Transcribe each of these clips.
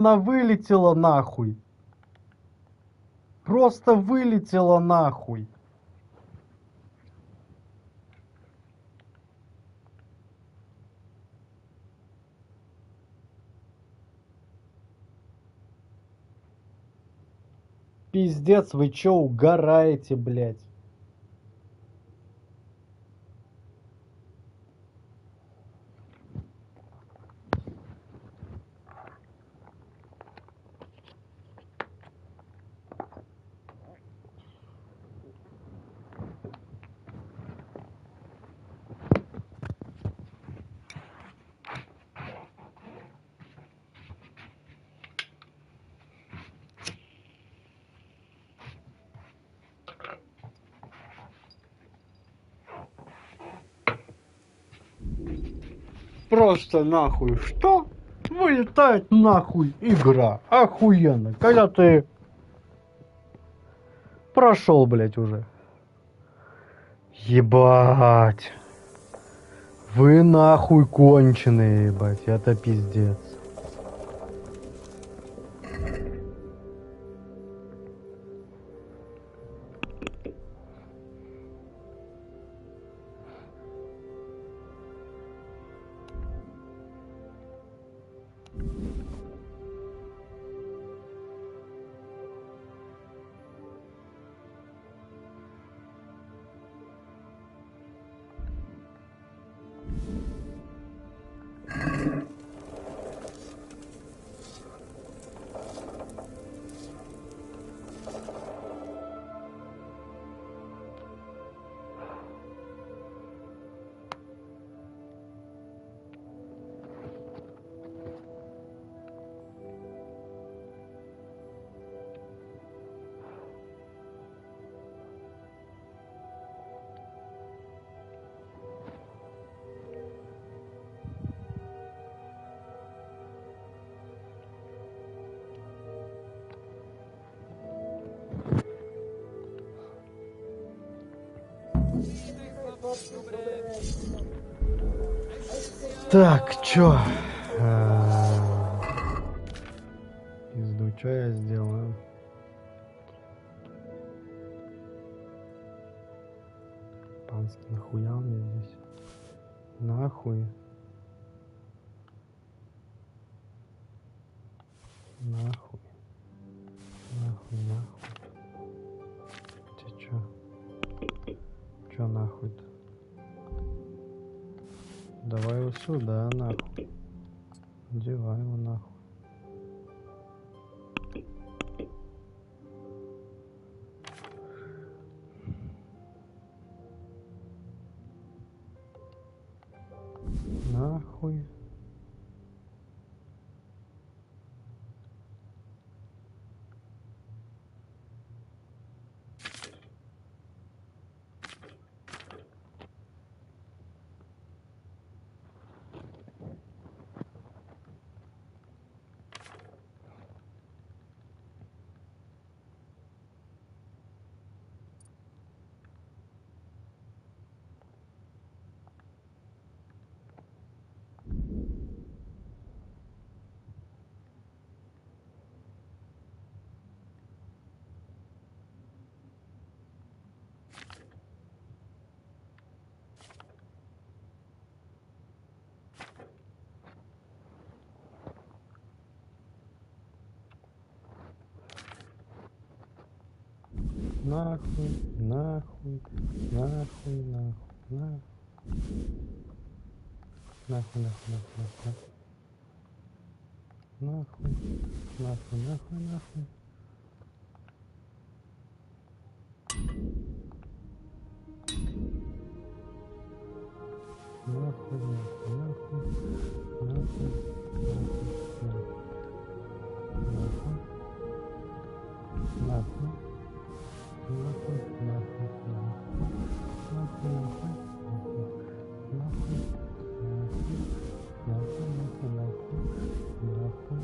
Она вылетела нахуй. Просто вылетела нахуй. Пиздец, вы чё угораете, блядь? Просто нахуй. Что? Вылетает нахуй игра. Охуенно. Когда ты прошел, блядь, уже. Ебать. Вы нахуй конченые, ебать. Это пиздец. Так, чё? Пизду, чё я сделаю? Панский, нахуя мне здесь? Нахуй. Нахуй. Нахуй, нахуй. Ты чё? Чё нахуй-то? Давай его сюда, нахуй. Девай его нахуй. Нахуй. Нахуй, нахуй, нахуй, нахуй, нахуй. Нахуй, нахуй, нахуй, нахуй. Нахуй, нахуй, нахуй, нахуй. Нахуй, нахуй, нахуй, нахуй, нахуй, нахуй. Нахуй, нахуй, нахуй, нахуй, нахуй, нахуй, нахуй, нахуй, нахуй, нахуй, нахуй.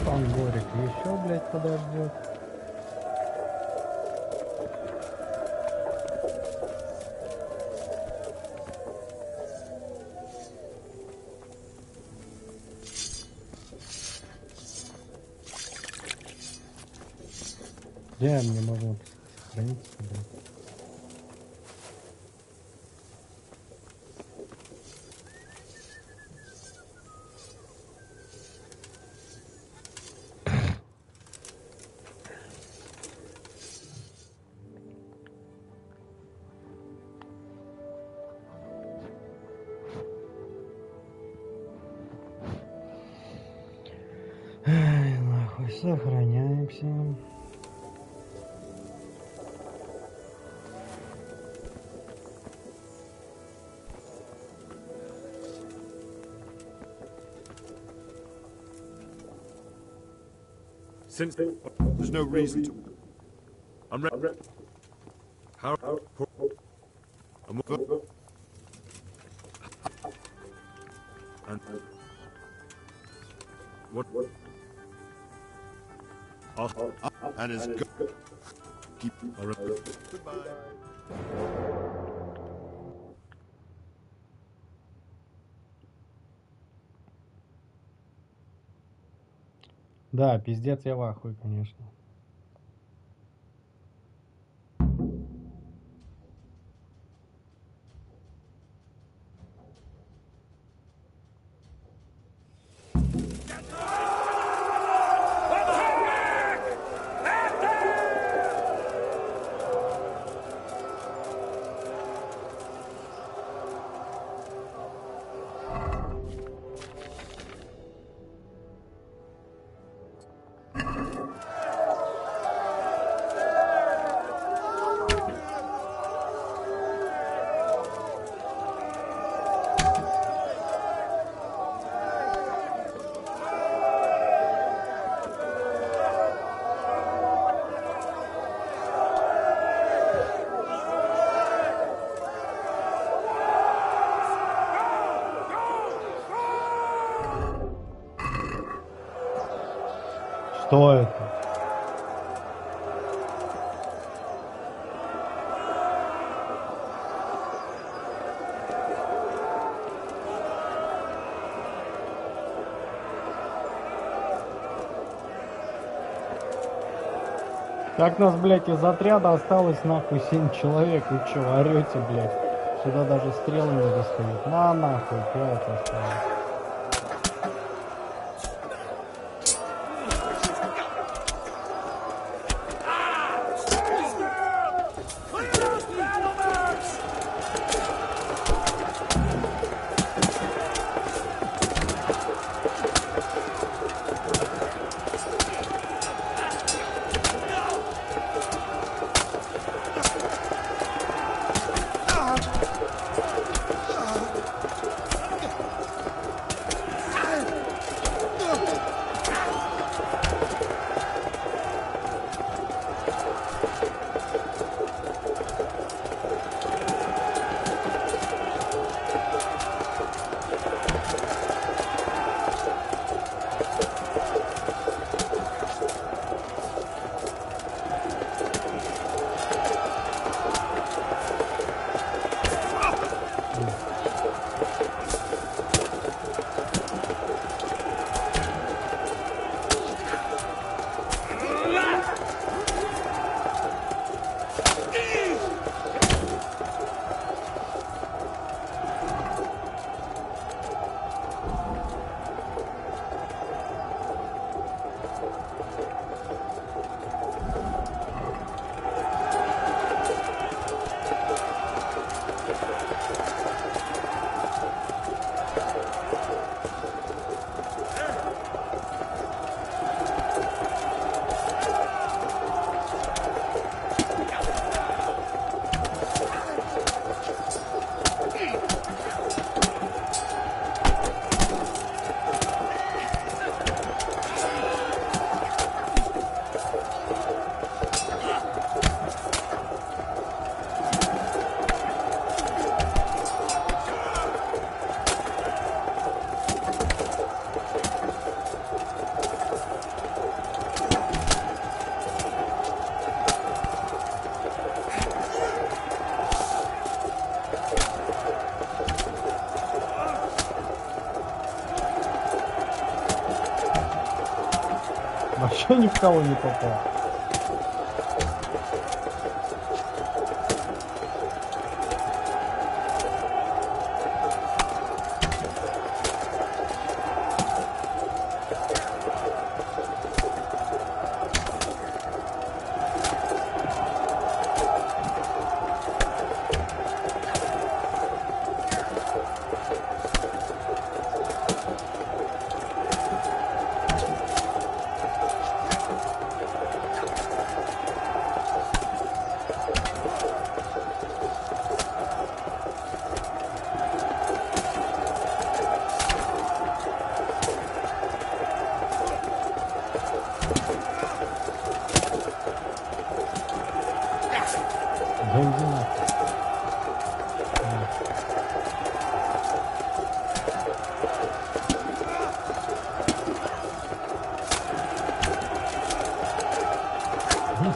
Пангорик еще, блядь, подождет. Где мне можно сохраниться, блядь? Ай, нахуй, сохраняемся. Since there's no reason to, I'm ready. How? I'm and what? And is good. Keep. Goodbye. Да, пиздец, я в ахуе, конечно. Что это? Как нас, блядь, из отряда осталось нахуй 7 человек. Вы чё, орёте, блядь? Сюда даже стрелы не достают. На нахуй, 5 осталось. Вообще ни в кого не попал.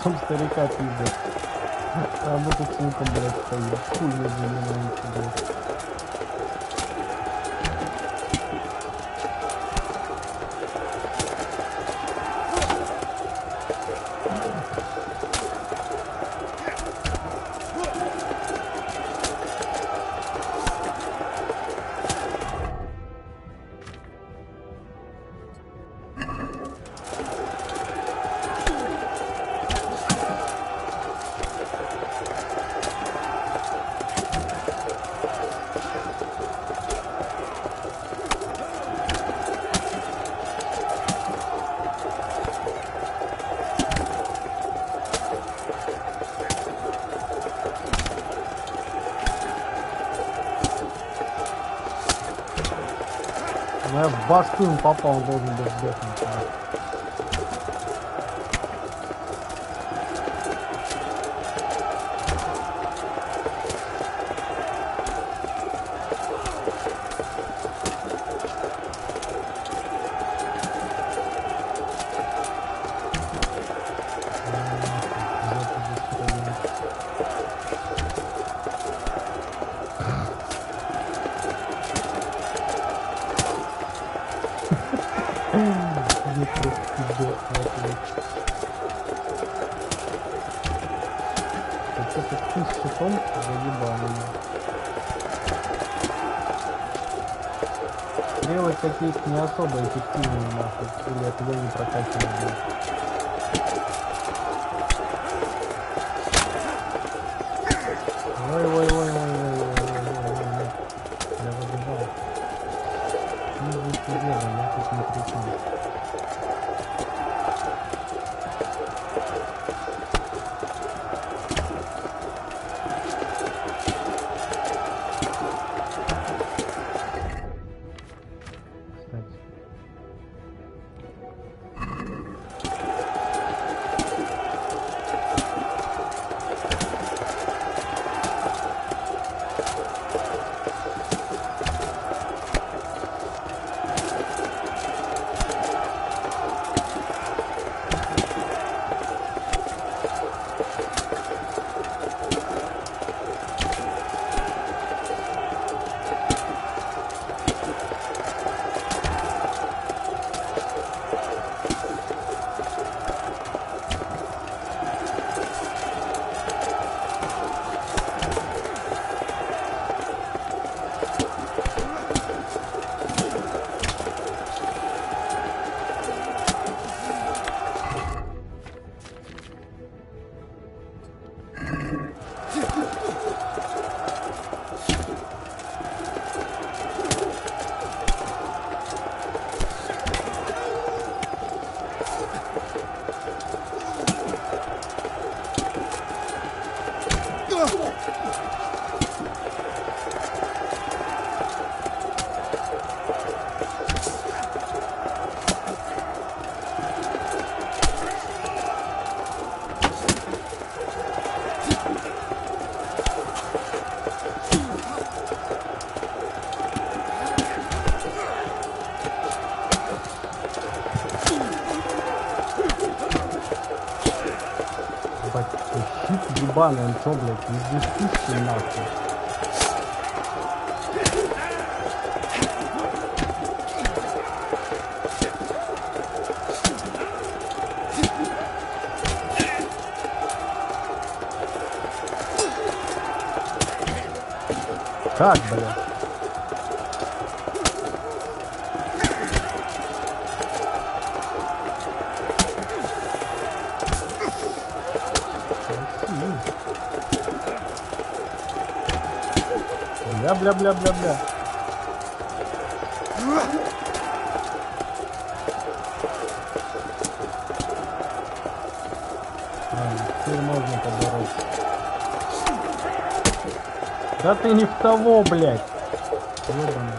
Там старика пиздец. А мы тут сука, блядь, стоим. Хуй не занимаемся, блядь. Ну я в башку им попал, он должен был сдохнуть. Стрелы какие-то не особо эффективные, нахуй, или от его не прокачивают. Ой-ой-ой-ой-ой-ой-ой-ой-ой-ой. Я забежал. Не будьте деда, я тут не прикину. Ебаный, он что, блядь, не здесь нахуй. Как, блядь? Бля-бля-бля-бля-бля. Теперь можно побороться. Да ты не в того, блядь. Ёбаный.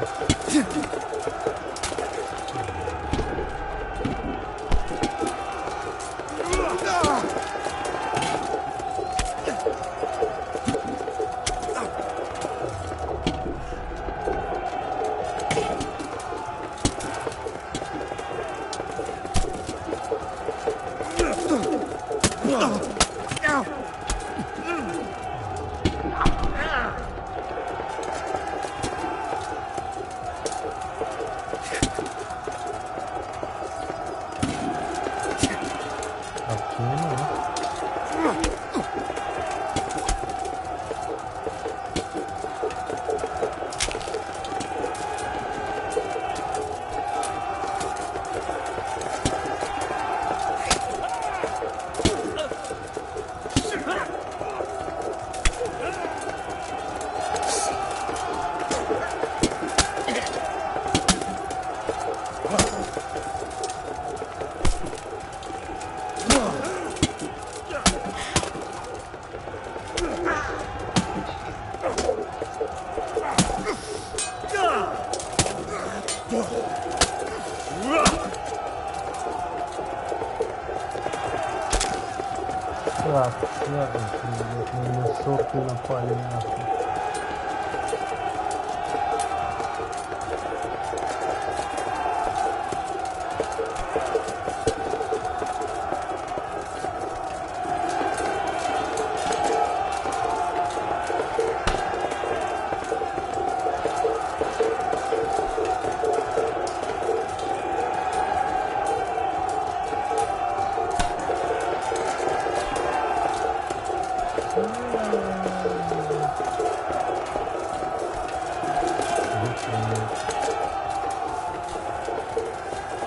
Так, связывайся, на меня сорты напали нахуй.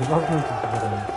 Должны тут собираться.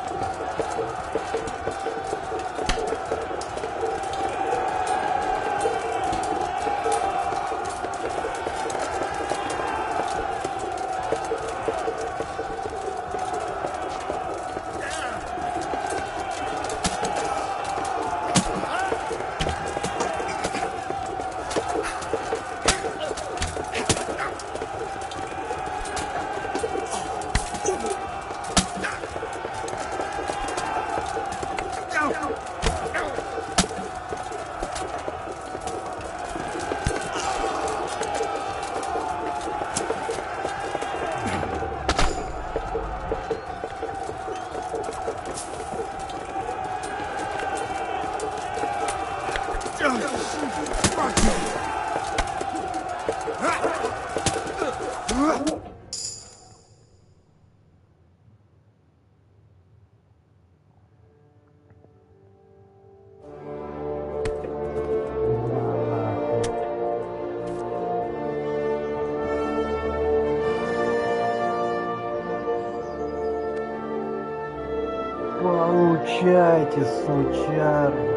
Получайте, сучары.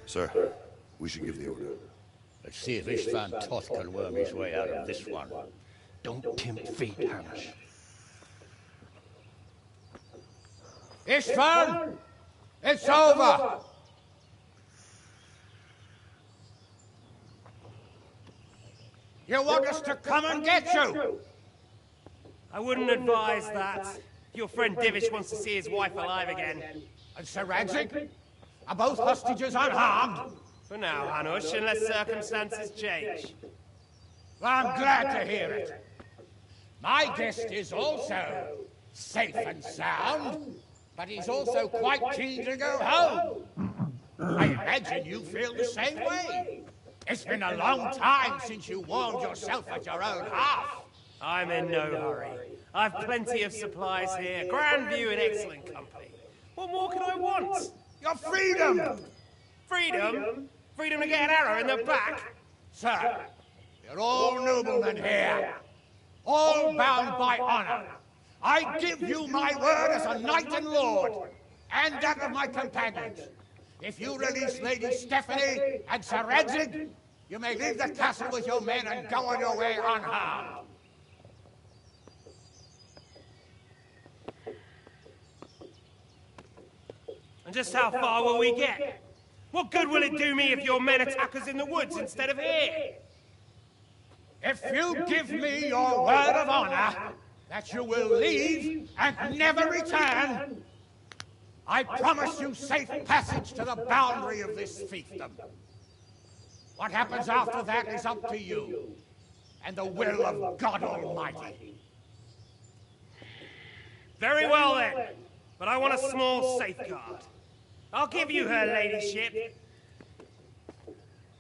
Sir, we should give the order. Let's see if this Van Toth can worm his way out of this one. Don't tempt fate, Hamish. Istvan! It's over! You want us to come and get you? I wouldn't advise that. Your friend Divish wants to see his wife alive again. And Sir Radzik? Are both hostages unharmed? For now, Hanush, unless circumstances change. I'm glad to hear it. My guest is also safe and sound, but he's also quite keen to go home. I imagine you feel the same way. It's been a long time since you warmed yourself at your own hearth. I'm in no hurry. I've plenty of supplies here, grand view and excellent company. What more can I want? Your freedom! Freedom? Freedom to get an arrow in the back? Sir, you're all noblemen here. All bound by honor. I give you my word as a knight and lord, and that of my companions. If you release Lady Stephanie and Sir Radzig, you may leave the castle with your men and go on your way unharmed. And just how far will we get? What good will it do me if your men attack us in the woods instead of here? If you give me your word of honor that you will leave and never return, I promise you safe passage to the boundary of this fiefdom. What happens after that is up to you and the will of God Almighty. Very well then, but I want a small safeguard. I'll give you her ladyship,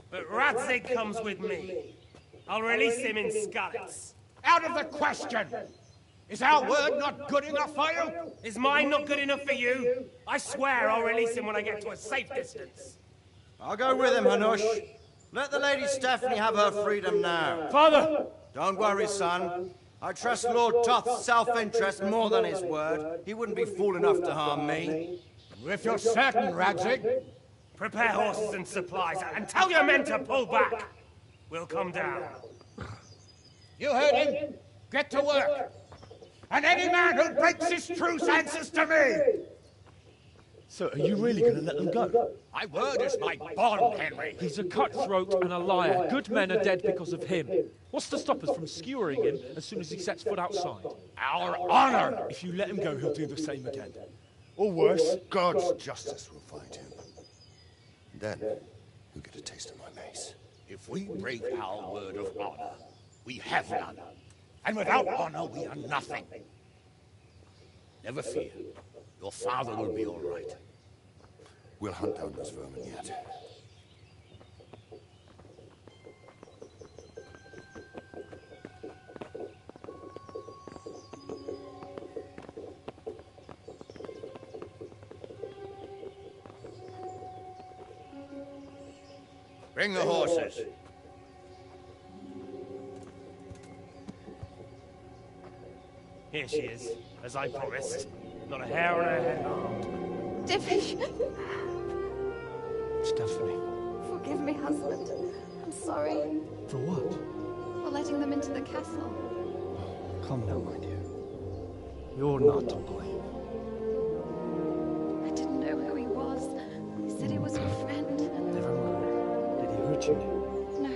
but Radzig comes with me. I'll release him in Skalitz. Out of the question! Is our word not good enough for you? Is mine not good enough for you? I swear I'll release him when I get to a safe distance. I'll go with him, Hanush. Let the Lady Stephanie have her freedom now. Father! Don't worry, son. I trust Lord Toth's self-interest more than his word. He wouldn't be fool enough to harm me. If you're certain, Radzig. Prepare horses and supplies, and tell your men to pull back. We'll come down. You heard him. Get to work. And any man who breaks his truce answers to me. So are you really going to let them go? My word is my bond, Henry. He's a cutthroat and a liar. Good men are dead because of him. What's to stop us from skewering him as soon as he sets foot outside? Our honor. If you let him go, he'll do the same again. Or worse, God's justice will find him. Then, you'll get a taste of my mace. If we break our word of honor, we have none. And without honor, we are nothing. Never fear. Your father will be all right. We'll hunt down those vermin yet. Bring the horses. Here she is, as I promised. Not a hair on her head harmed. Divish! Stephanie. Forgive me, husband. I'm sorry For what? for letting them into the castle. Come now, my dear. You're not to blame. I didn't know who he was. He said he was your friend. Never mind. Did he hurt you? No.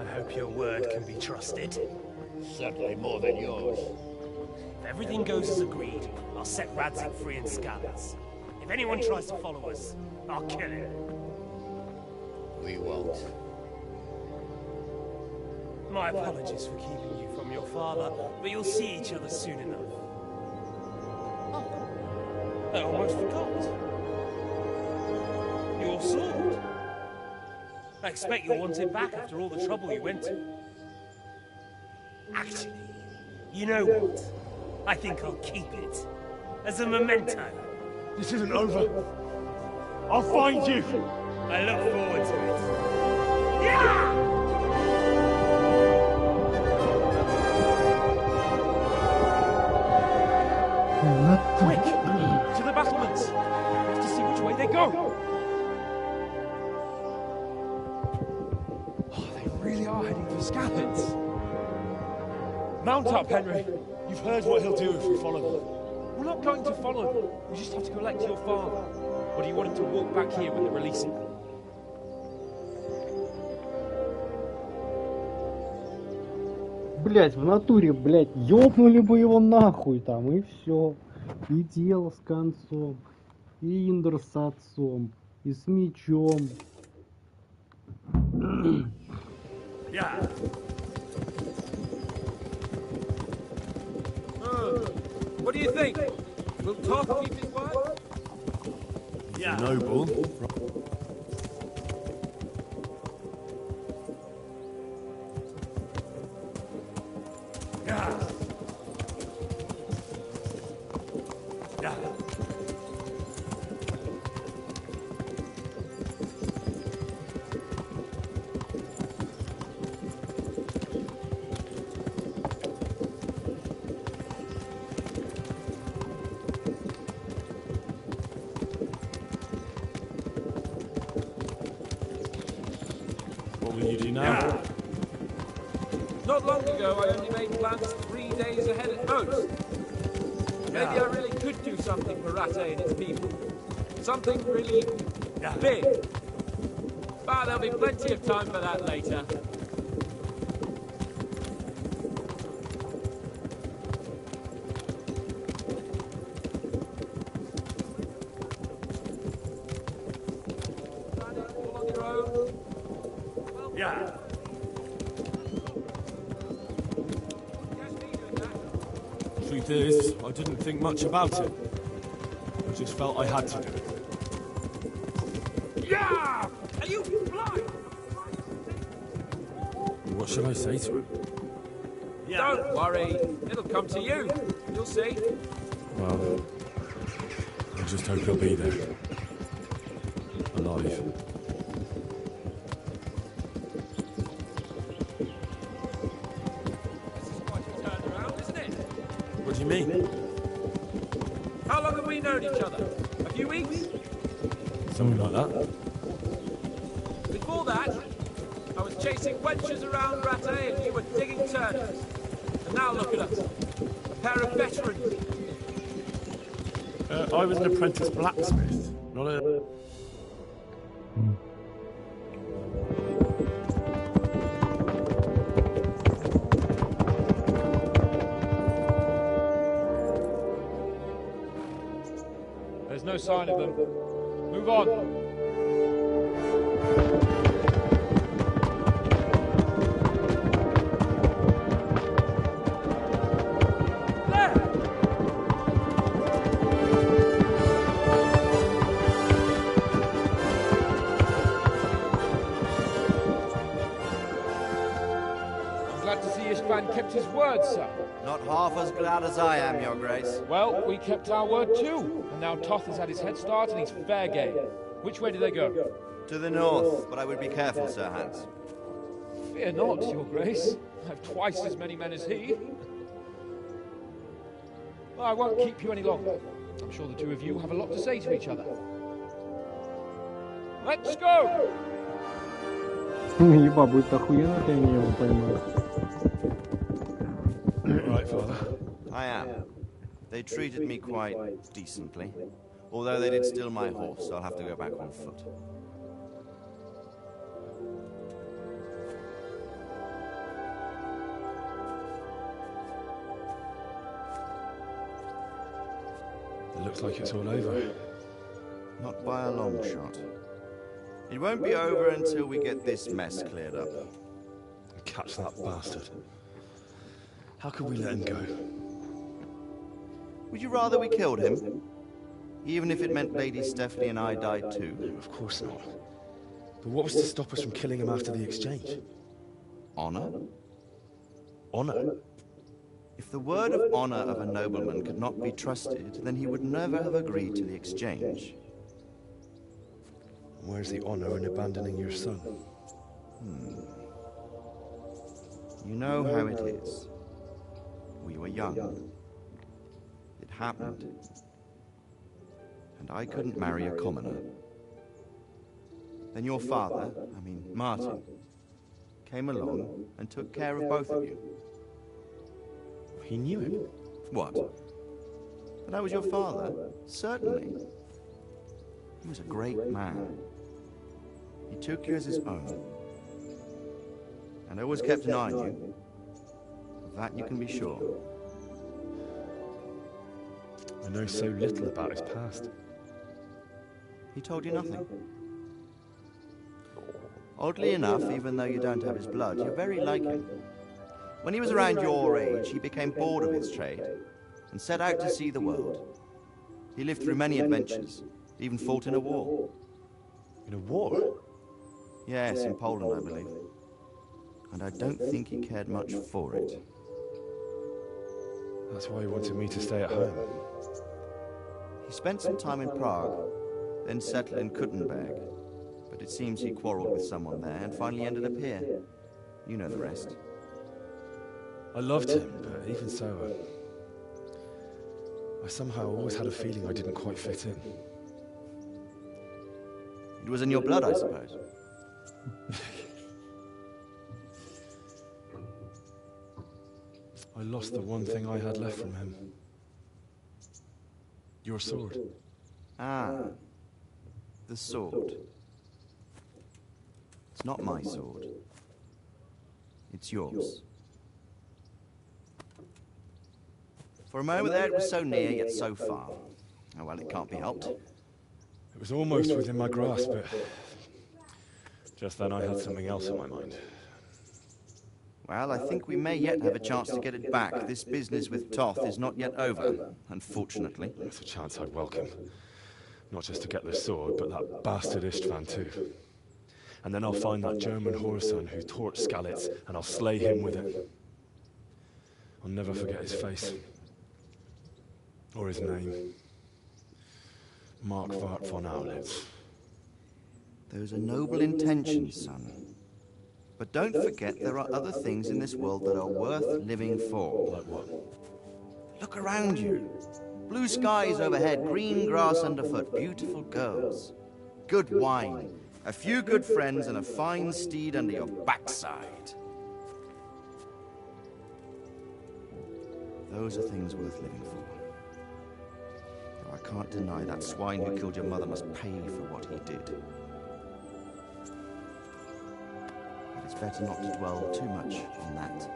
I hope your word can be trusted. Certainly more than yours. If everything goes as agreed, I'll set Radzig free in Skalitz. If anyone tries to follow us, I'll kill him. We won't. My apologies for keeping you from your father, but you'll see each other soon enough. Oh, I almost forgot. Your sword. I expect you'll want it back after all the trouble you went to. Actually, you know what? I think I'll keep it. As a memento. This isn't over. I'll find you. I look forward to it. Yeah! Quick! To the battlements! We have to see which way they go! Oh, they really are heading for Skalitz. Mount up, Henry. You've heard what he'll do if we follow them. We're not going to follow them. We just have to collect your father. Or do you want him to walk back here when they release him? Блять, в натуре, блять, ёбнули бы его нахуй там, и все. И дело с концом. И Индр с отцом. И с мечом. Yeah. What do you think? Will Toth keep his word? Yeah. Noble. What will you do now? Not long ago, I only made plans 3 days ahead at most. Maybe I really could do something for Ratte and its people. Something really big. But there'll be plenty of time for that later. Yeah. Truth is, I didn't think much about it. I just felt I had to do it. Yeah! Are you blind? What should I say to him? Yeah. Don't worry, it'll come to you. You'll see. Well, I just hope he'll be there. Alive. This is quite a turnaround, isn't it? What do you mean? How long have we known each other? A few weeks? Something like that. Before that, I was chasing wenches around Ratte and you were digging turnips. And now look at us. A pair of veterans. I was an apprentice blacksmith, not a... There's no sign of them. Move on. Kept his word, sir. Not half as glad as I am, Your Grace. Well, we kept our word too. And now Toth has had his head start and he's fair game. Which way do they go? To the north, but I would be careful, Sir Hans. Fear not, Your Grace. I have twice as many men as he. Well, I won't keep you any longer. I'm sure the two of you have a lot to say to each other. Let's go! Еба, будет охуенно, если я его поймаю. Right, Father. I am. They treated me quite decently. Although they did steal my horse, so I'll have to go back on foot. It looks like it's all over. Not by a long shot. It won't be over until we get this mess cleared up. Catch that bastard. How could we let him go? Would you rather we killed him? Even if it meant Lady Stephanie and I died too? Of course not. But what was to stop us from killing him after the exchange? Honor? Honor? If the word of honor of a nobleman could not be trusted, then he would never have agreed to the exchange. Where's the honor in abandoning your son? You know how it is. We were young. It happened. And I couldn't marry a commoner. Then your father, Martin, came along and took care of both of you. He knew him. What? That I was your father? Certainly. He was a great man. He took you as his own. And always kept an eye on you. Of that you can be sure. I know so little about his past. He told you nothing. Oddly enough, even though you don't have his blood, you're very like him. When he was around your age, he became bored of his trade and set out to see the world. He lived through many adventures, even fought in a war. In a war? Yes, in Poland, I believe. And I don't think he cared much for it. That's why he wanted me to stay at home. He spent some time in Prague, then settled in Kuttenberg. But it seems he quarreled with someone there and finally ended up here. You know the rest. I loved him, but even so, I somehow always had a feeling I didn't quite fit in. It was in your blood, I suppose. I lost the one thing I had left from him. Your sword. Ah, the sword. It's not my sword. It's yours. For a moment there, it was so near, yet so far. Oh, well, it can't be helped. It was almost within my grasp, but just then I had something else in my mind. Well, I think we may yet have a chance to get it back. This business with Toth is not yet over, unfortunately. That's a chance I'd welcome. Not just to get the sword, but that bastard Istvan too. And then I'll find that German whoreson who torched Skalitz, and I'll slay him with it. I'll never forget his face. Or his name. Markvart von Aulitz. Those are noble intentions, son. But don't forget there are other things in this world that are worth living for. Like what? Look around you. Blue skies overhead, green grass underfoot, beautiful girls. Good wine, a few good friends, and a fine steed under your backside. Those are things worth living for. Though I can't deny that swine who killed your mother must pay for what he did. But it's better not to dwell too much on that,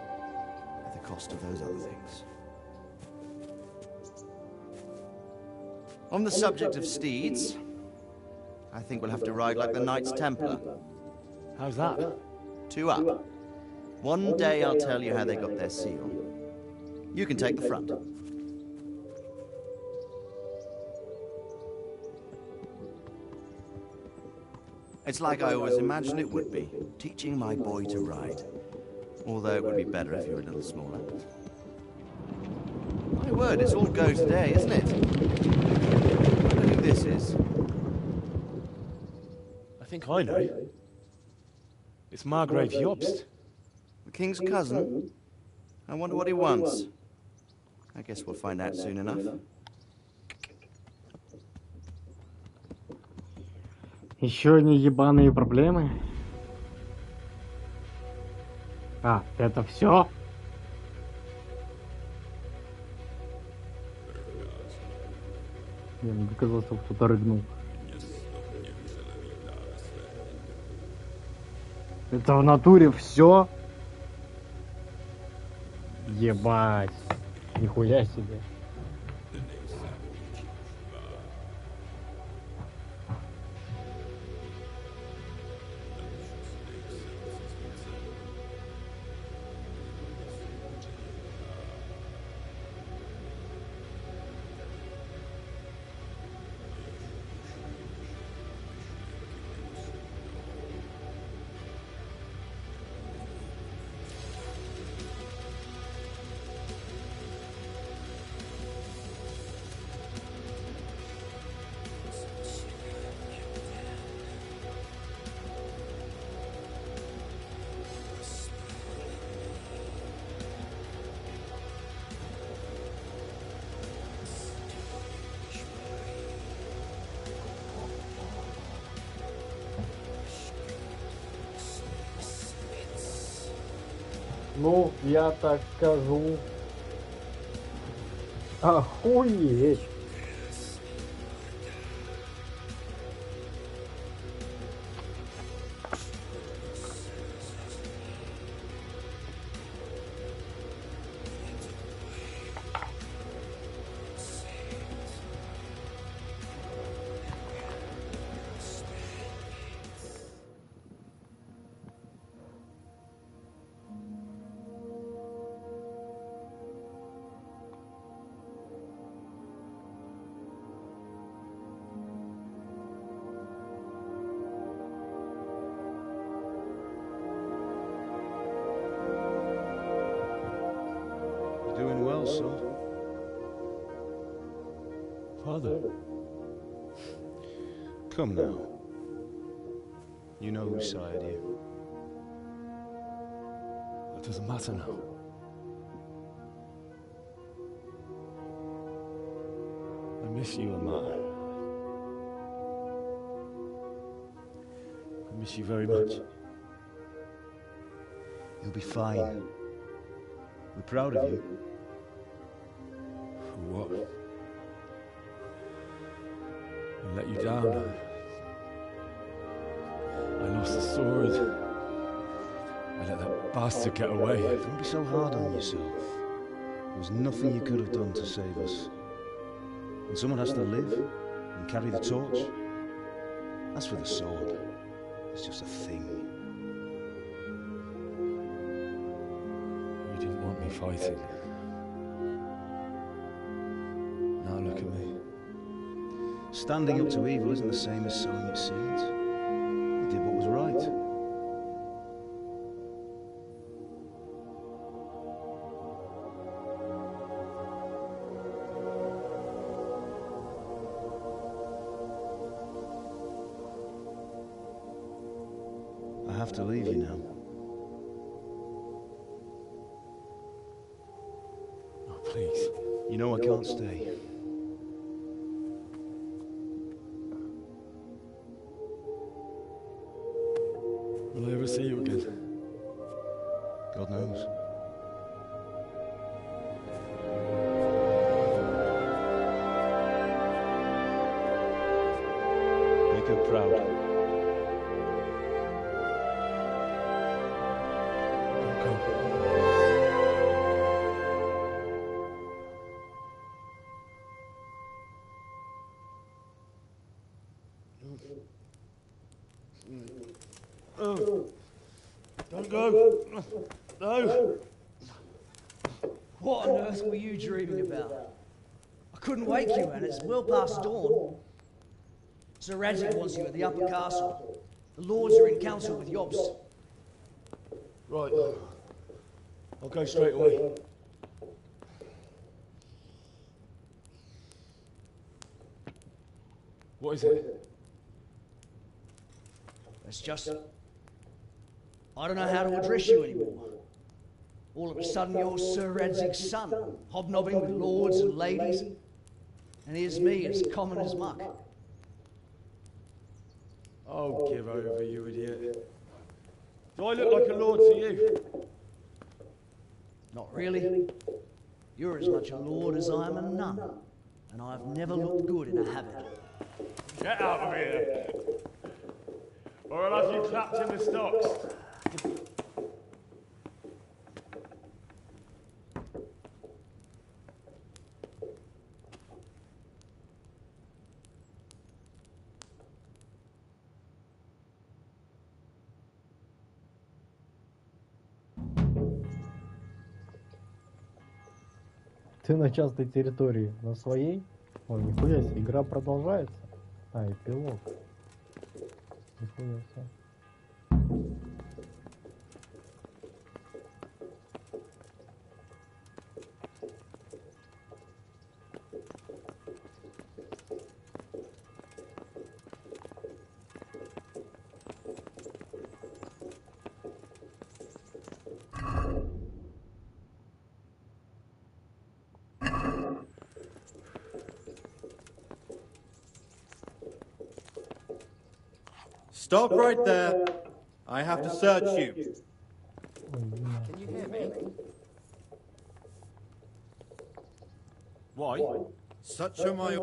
at the cost of those other things. On the subject of steeds, I think we'll have to ride like the Knights Templar. How's that? 2 up. One day I'll tell you how they got their seal. You can take the front. It's like I always imagined it would be, teaching my boy to ride. Although it would be better if you were a little smaller. My word, it's all go today, isn't it? I wonder who this is. I think I know. It's Margrave Jobst. The king's cousin? I wonder what he wants. I guess we'll find out soon enough. Еще не ебаные проблемы. А, это все? Мне показалось, что кто-то рыгнул. Это в натуре все? Ебать. Нихуя себе. Ну, я так скажу. Охуеть. Doing well, son. Father. Come now. You know who sired you. What does it matter now? I miss you, Amar. I miss you very much. You'll be fine. We're proud of you. For what? I let you down. I lost the sword. I let that bastard get away. Don't be so hard on yourself. There was nothing you could have done to save us. And someone has to live and carry the torch. As for the sword, it's just a thing. You didn't want me fighting. Now look at me. Standing up to evil isn't the same as sowing its seeds. You did what was right. I have to leave you now. Oh, please. You know I can't stay. Will I ever see you again? God knows. Make her proud. Don't go. No. What on earth were you dreaming about? I couldn't wake you, and it's well past dawn. Sir Radzik wants you at the upper castle. The lords are in council with Yobs. Right. I'll go straight away. What is it? It's just... I don't know how to address you anymore. All of a sudden you're Sir Radzig's son, hobnobbing with lords and ladies. And here's me, as common as muck. Oh, give over, you idiot. Do I look like a lord to you? Not really. You're as much a lord as I am a nun. And I've never looked good in a habit. Get out of here! Or I'll have you clapped in the stocks. Ты на частной территории, на своей? Ой, нихуя себе, игра продолжается. А, эпилог. Нихуя себе. Stop right there. I have to search you. Can you hear me? Why? Such are my...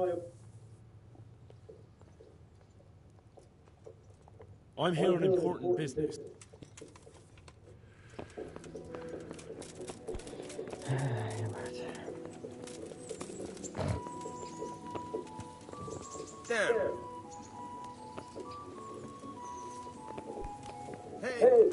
I'm here on important business. There. Hey!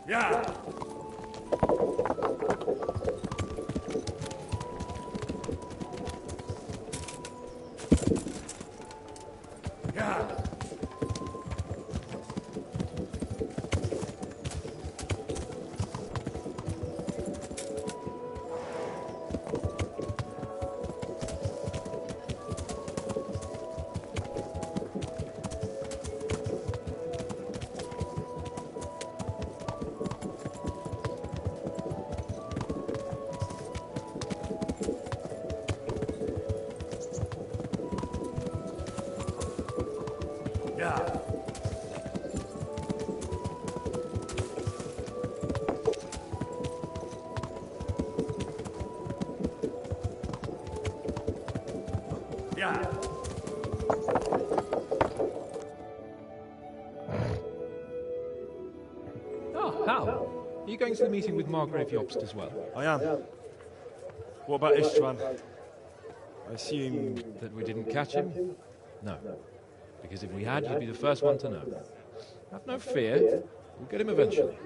Yeah! Yeah! Yeah. Oh, Hal. Are you going to the meeting with Margrave Jobst as well? I am. What about Istvan? I assume... That we didn't catch him? No. Because if we had, you'd be the first one to know. Have no fear. We'll get him eventually.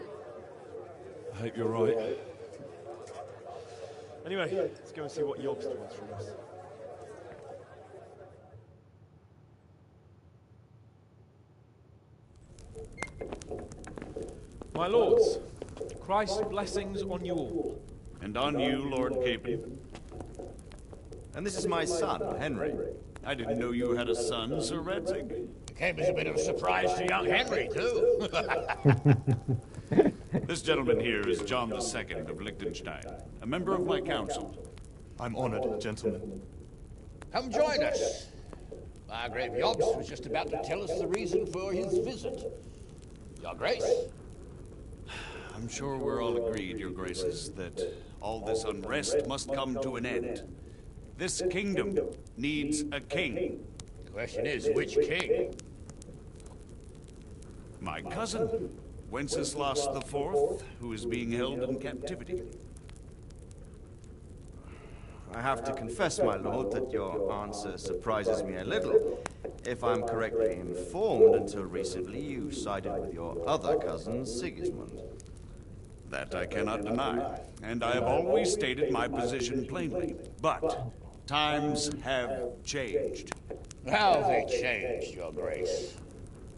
I hope you're right. Anyway, let's go and see what Jobst wants from us. My lords, Christ's blessings on you all. And on you, Lord Capon. And this is my son, Henry. I didn't know you had a son, Sir Redzig. It came as a bit of a surprise to young Henry, too. This gentleman here is John II of Liechtenstein, a member of my council. I'm honored, gentlemen. Come join us. Margrave Jobst was just about to tell us the reason for his visit. Your Grace. I'm sure we're all agreed, Your Graces, that all this unrest must come to an end. This kingdom needs a king. The question is, which king? My cousin, Wenceslas IV, who is being held in captivity. I have to confess, my lord, that your answer surprises me a little. If I'm correctly informed, until recently you sided with your other cousin, Sigismund. That I cannot deny, and I have always stated my position plainly. But times have changed. How have they changed, Your Grace?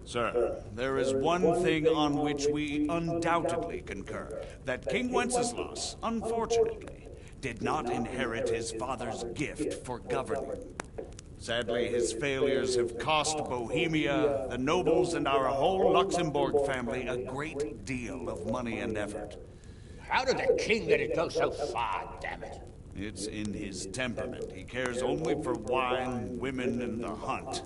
Sir, there is one thing on which we undoubtedly concur. That King Wenceslas, unfortunately, did not inherit his father's gift for governing. Sadly, his failures have cost Bohemia, the nobles, and our whole Luxembourg family a great deal of money and effort. How did a king let it go so far, damn it? It's in his temperament. He cares only for wine, women, and the hunt.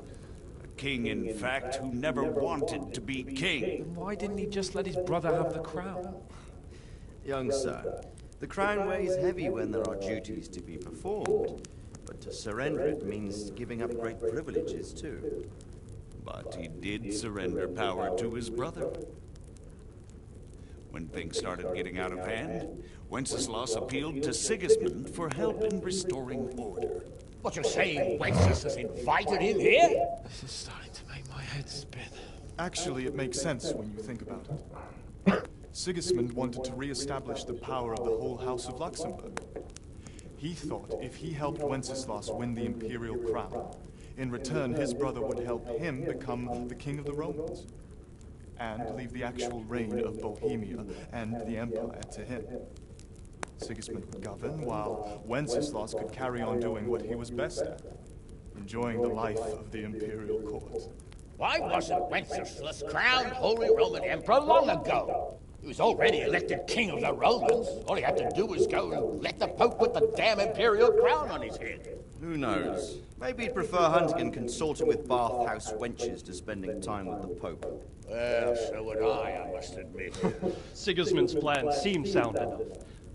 A king, in fact, who never wanted to be king. Then why didn't he just let his brother have the crown? Young sir, the crown weighs heavy when there are duties to be performed. But to surrender it means giving up great privileges, too. But he did surrender power to his brother. When things started getting out of hand, Wenceslas appealed to Sigismund for help in restoring order. What you're saying, Wenceslas invited him here? This is starting to make my head spin. Actually, it makes sense when you think about it. Sigismund wanted to re-establish the power of the whole House of Luxembourg. He thought if he helped Wenceslas win the imperial crown, in return his brother would help him become the king of the Romans, and leave the actual reign of Bohemia and the empire to him. Sigismund would govern, while Wenceslas could carry on doing what he was best at, enjoying the life of the imperial court. Why wasn't Wenceslas crowned Holy Roman Emperor long ago? He was already elected king of the Romans. All he had to do was go and let the Pope put the damn imperial crown on his head. Who knows? Maybe he'd prefer hunting and consorting with bathhouse wenches to spending time with the Pope. Well, so would I must admit. Sigismund's plan seemed sound enough,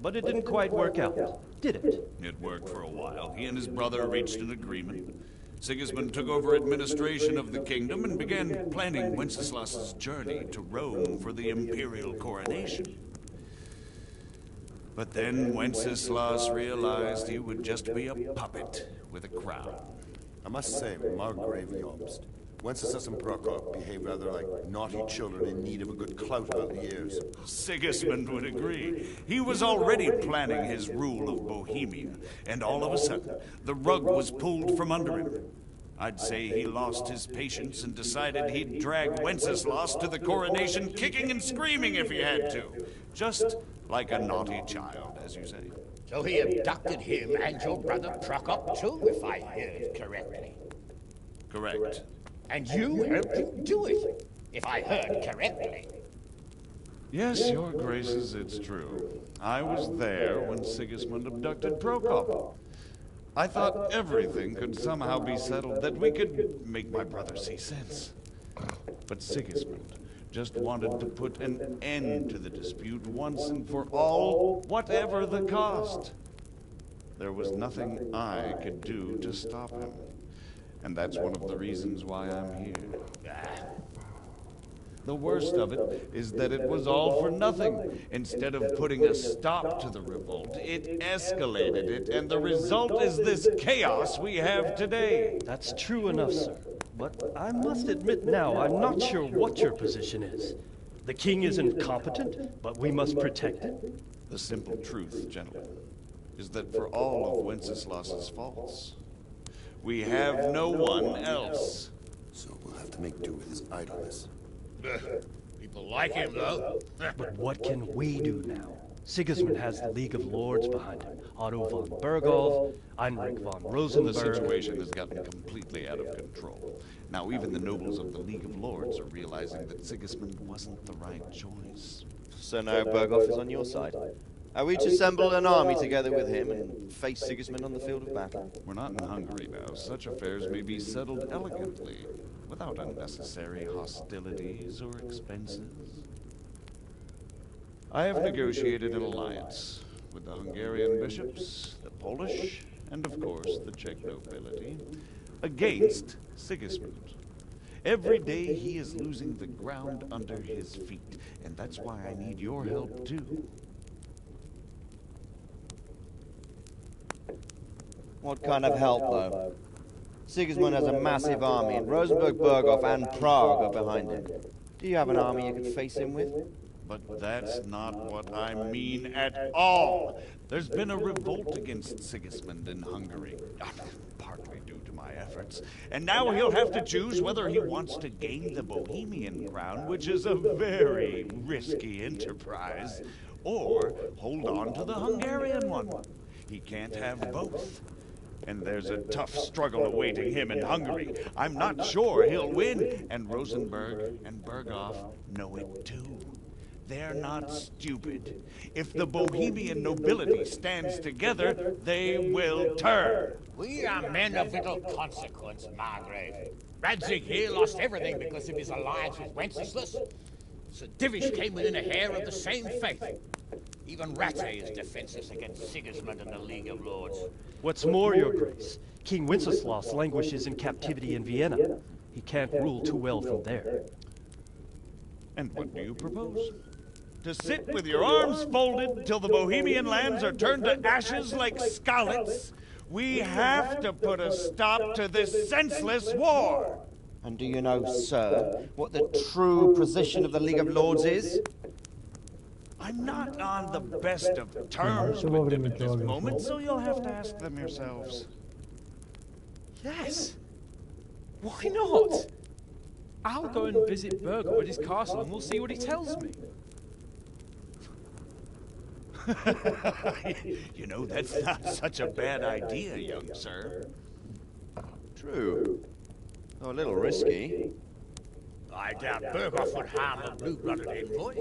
but it didn't quite work out, did it? It worked for a while. He and his brother reached an agreement. Sigismund took over administration of the kingdom and began planning Wenceslas's journey to Rome for the imperial coronation. But then Wenceslas realized he would just be a puppet with a crown. I must say, Margrave Jobst, Wenceslas and Prokop behave rather like naughty children in need of a good clout about the ears. Sigismund would agree. He was already planning his rule of Bohemia, and all of a sudden, the rug was pulled from under him. I'd say he lost his patience and decided he'd drag Wenceslas to the coronation kicking and screaming if he had to. Just like a naughty child, as you say. So he abducted him and your brother Prokop too, if I heard correctly. Correct. And you helped him do it, if I heard correctly. Yes, your graces, it's true. I was there when Sigismund abducted Prokop. I thought everything could somehow be settled, that we could make my brother see sense. But Sigismund just wanted to put an end to the dispute once and for all, whatever the cost. There was nothing I could do to stop him. And that's one of the reasons why I'm here. The worst of it is that it was all for nothing. Instead of putting a stop to the revolt, it escalated it, and the result is this chaos we have today. That's true enough, sir. But I must admit now, I'm not sure what your position is. The king isn't competent, but we must protect it. The simple truth, gentlemen, is that for all of Wenceslas's faults, we have no one else. So we'll have to make do with his idleness. People like him, though. But what can we do now? Sigismund has the League of Lords behind him. Otto von Bergolf, Heinrich von Rosenberg. The situation has gotten completely out of control. Now even the nobles of the League of Lords are realizing that Sigismund wasn't the right choice. So now Bergolf is on your side. Are we to assemble an army together with him and face Sigismund on the field of battle? We're not in Hungary now. Such affairs may be settled elegantly, without unnecessary hostilities or expenses. I have negotiated an alliance with the Hungarian bishops, the Polish, and of course the Czech nobility, against Sigismund. Every day he is losing the ground under his feet, and that's why I need your help too. What kind of help, though? Sigismund has a massive army, and Rosenberg, Berghoff, and Prague are behind him. Do you have an army you can face him with? But that's not what I mean at all. There's been a revolt against Sigismund in Hungary, partly due to my efforts. And now he'll have to choose whether he wants to gain the Bohemian crown, which is a very risky enterprise, or hold on to the Hungarian one. He can't have both. And there's a tough struggle awaiting him in Hungary. I'm not sure he'll win, and Rosenberg and Berghoff know it too. They're not stupid. If the Bohemian nobility stands together, they will turn. We are men of little consequence, Margrave. Radzig here lost everything because of his alliance with Wenceslas. Sir Divish came within a hair of the same fate. Even Rattay is defenseless against Sigismund and the League of Lords. What's more, Your Grace, King Wenceslas languishes in captivity in Vienna. He can't rule too well from there. And what do you propose? To sit with your arms folded till the Bohemian lands are turned to ashes like Skalitz? We have to put a stop to this senseless war! And do you know, sir, what the true position of the League of Lords is? I'm not on the best of terms with them at this moment, so you'll have to ask them yourselves. Yes. Why not? I'll go and visit Berghoff at his castle and we'll see what he tells me. You know, that's not such a bad idea, young sir. True. Though a little risky. I doubt Berghoff would harm a blue-blooded envoy.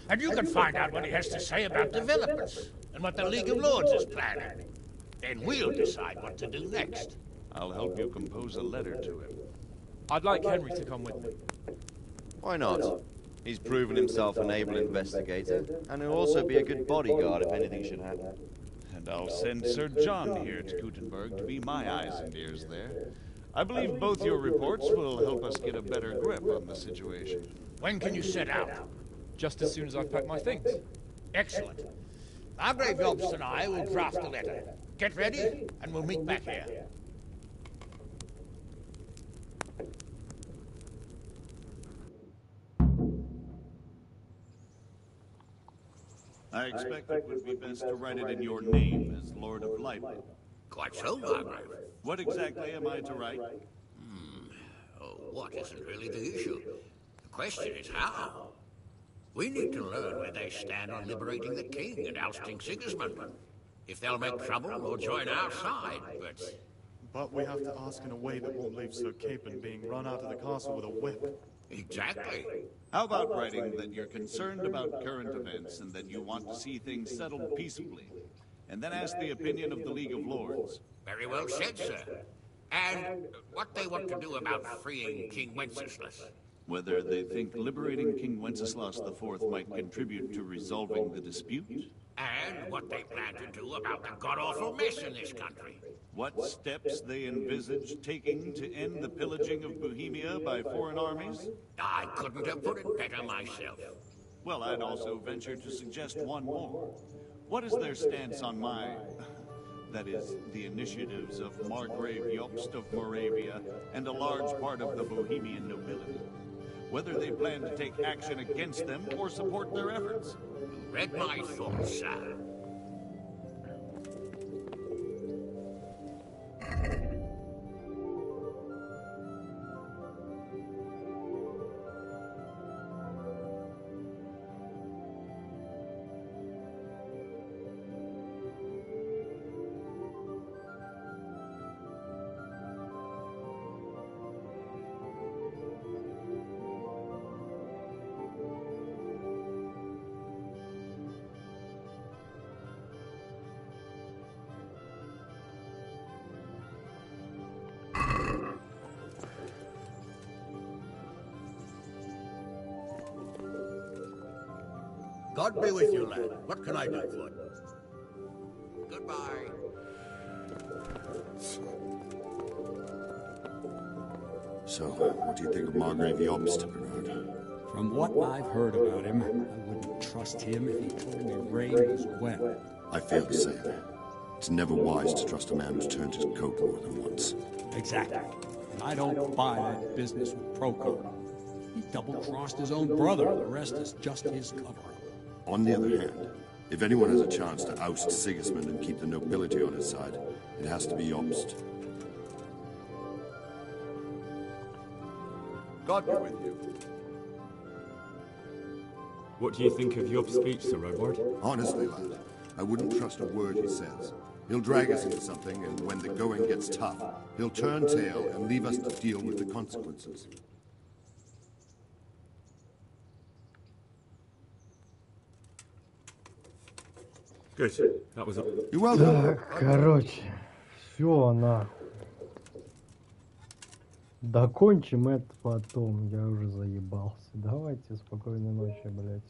And you can find out what he has to say about developments and what the League of Lords is planning. Then we'll decide what to do next. I'll help you compose a letter to him. I'd like Henry to come with me. Why not? He's proven himself an able investigator, and he'll also be a good bodyguard if anything should happen. And I'll send Sir John here to Gutenberg to be my eyes and ears there. I believe both your reports will help us get a better grip on the situation. When can you set out? Just as soon as I've packed my things. Excellent. Margrave Jobst and I will draft a letter. Get ready, and we'll meet back here. I expect it would be best to write it in your name as Lord of Lightwood. Quite so, Margrave. What exactly am I to write? Oh, what isn't really the issue? The question is how. We need to learn where they stand on liberating the king and ousting Sigismund. If they'll make trouble or join our side, But we have to ask in a way that won't leave Sir Capon being run out of the castle with a whip. Exactly. How about writing that you're concerned about current events and that you want to see things settled peaceably, and then ask the opinion of the League of Lords? Very well said, sir. And what they want to do about freeing King Wenceslas. Whether they think liberating King Wenceslas IV might contribute to resolving the dispute. And what they plan to do about the god-awful mess in this country. What steps they envisage taking to end the pillaging of Bohemia by foreign armies? I couldn't have put it better myself. Well, I'd also venture to suggest one more. What is their stance on that is, the initiatives of Margrave Jobst of Moravia and a large part of the Bohemian nobility? Whether they plan to take action against them or support their efforts? Read my thoughts, sir. God be with you, lad. What can I do for you? Goodbye. So, what do you think of Margrave Jobst, Bernard? From what I've heard about him, I wouldn't trust him if he told me rain was wet. I feel the same. It's never wise to trust a man who's turned his coat more than once. Exactly. And I don't buy that business with Prokop. He double-crossed his own brother. The rest is just his cover-up. On the other hand, if anyone has a chance to oust Sigismund and keep the nobility on his side, it has to be Jobst. God be with you. What do you think of Job's speech, Sir Robert? Honestly, lad, I wouldn't trust a word he says. He'll drag us into something, and when the going gets tough, he'll turn tail and leave us to deal with the consequences. Good. That was You're welcome. Так, короче, все, нахуй. Докончим это потом, я уже заебался. Давайте, спокойной ночи, блядь.